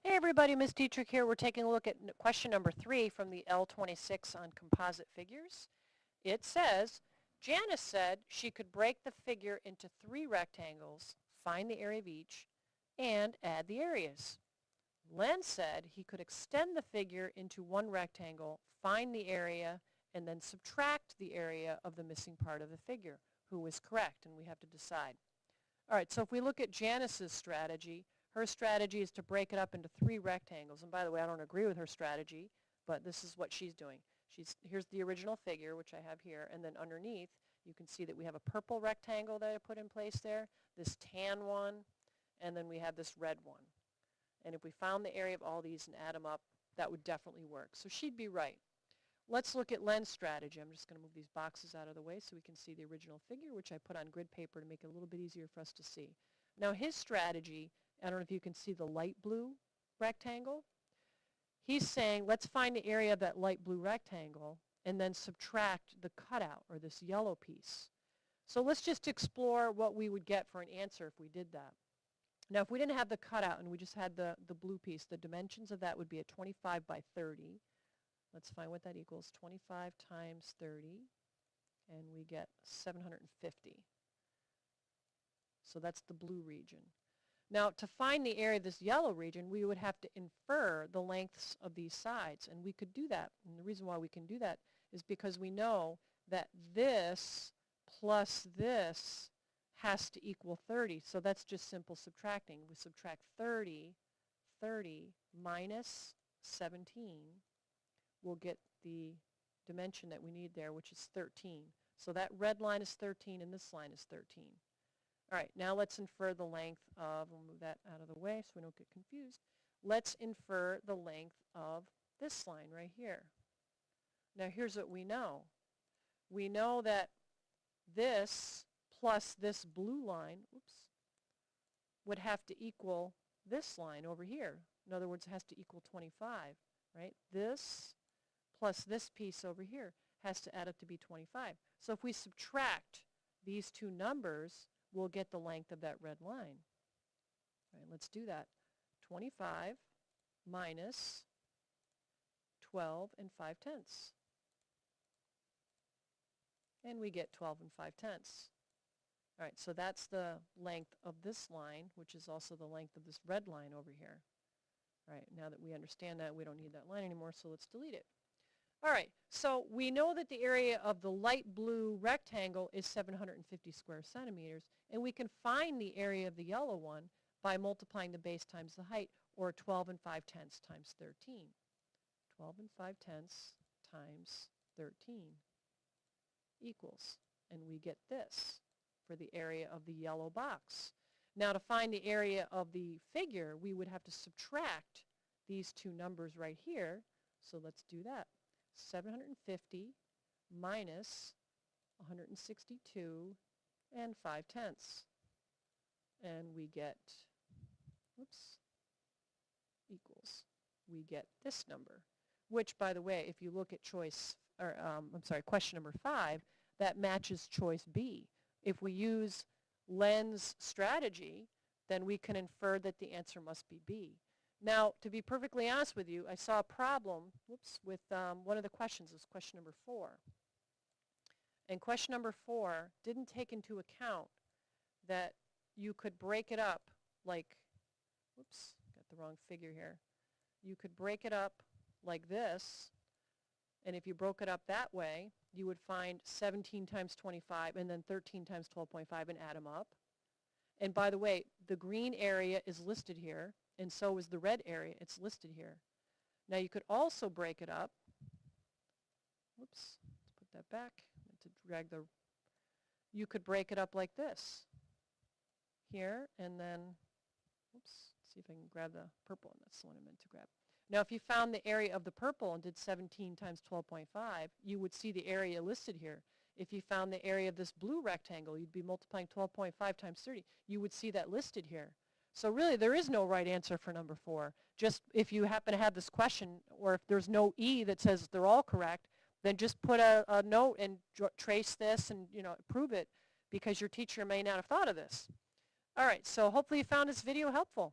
Hey everybody, Ms. Dietrich here. We're taking a look at question number 3 from the L26 on composite figures. It says, Janice said she could break the figure into 3 rectangles, find the area of each, and add the areas. Len said he could extend the figure into 1 rectangle, find the area, and then subtract the area of the missing part of the figure. Who is correct? And we have to decide. All right, so if we look at Janice's strategy, her strategy is to break it up into 3 rectangles. And by the way, I don't agree with her strategy, but this is what she's doing. Here's the original figure, which I have here, and then underneath you can see that we have a purple rectangle that I put in place there, this tan one, and then we have this red one. And if we found the area of all these and add them up, that would definitely work. So she'd be right. Let's look at Len's strategy. I'm just going to move these boxes out of the way so we can see the original figure, which I put on grid paper to make it a little bit easier for us to see. Now his strategy, I don't know if you can see the light blue rectangle. He's saying, let's find the area of that light blue rectangle and then subtract the cutout, or this yellow piece. So let's just explore what we would get for an answer if we did that. Now if we didn't have the cutout and we just had the blue piece, the dimensions of that would be a 25 by 30. Let's find what that equals. 25 times 30, and we get 750. So that's the blue region. Now, to find the area of this yellow region, we would have to infer the lengths of these sides, and we could do that. And the reason why we can do that is because we know that this plus this has to equal 30. So that's just simple subtracting. We subtract 30 minus 17. We'll get the dimension that we need there, which is 13. So that red line is 13 and this line is 13. All right, now let's infer the length of, we'll move that out of the way so we don't get confused. Let's infer the length of this line right here. Now here's what we know. We know that this plus this blue line, would have to equal this line over here. In other words, it has to equal 25, right? This plus this piece over here has to add up to be 25. So if we subtract these two numbers, we'll get the length of that red line. All right, let's do that. 25 minus 12 and 5/10. And we get 12 and 5/10. All right, so that's the length of this line, which is also the length of this red line over here. All right, now that we understand that, we don't need that line anymore, so let's delete it. All right, so we know that the area of the light blue rectangle is 750 square centimeters, and we can find the area of the yellow one by multiplying the base times the height, or 12 and 5/10 times 13. 12 and 5/10 times 13 equals, and we get this for the area of the yellow box. Now to find the area of the figure, we would have to subtract these two numbers right here, so let's do that. 750 minus 162 and 5/10. And we get, equals. We get this number, which, by the way, if you look at question number 5, that matches choice B. If we use Len's strategy, then we can infer that the answer must be B. Now, to be perfectly honest with you, I saw a problem with one of the questions. It was question number 4. And question number 4 didn't take into account that you could break it up like, got the wrong figure here. You could break it up like this, and if you broke it up that way, you would find 17 times 25 and then 13 times 12.5 and add them up. And by the way, the green area is listed here, and so is the red area. It's listed here. Now you could also break it up. Let's put that back. You could break it up like this. Here, and then, see if I can grab the purple one. That's the one I meant to grab. Now if you found the area of the purple and did 17 times 12.5, you would see the area listed here. If you found the area of this blue rectangle, you'd be multiplying 12.5 times 30. You would see that listed here. So really, there is no right answer for number 4. Just if you happen to have this question, or if there's no E that says they're all correct, then just put a note and trace this and prove it, because your teacher may not have thought of this. All right, so hopefully you found this video helpful.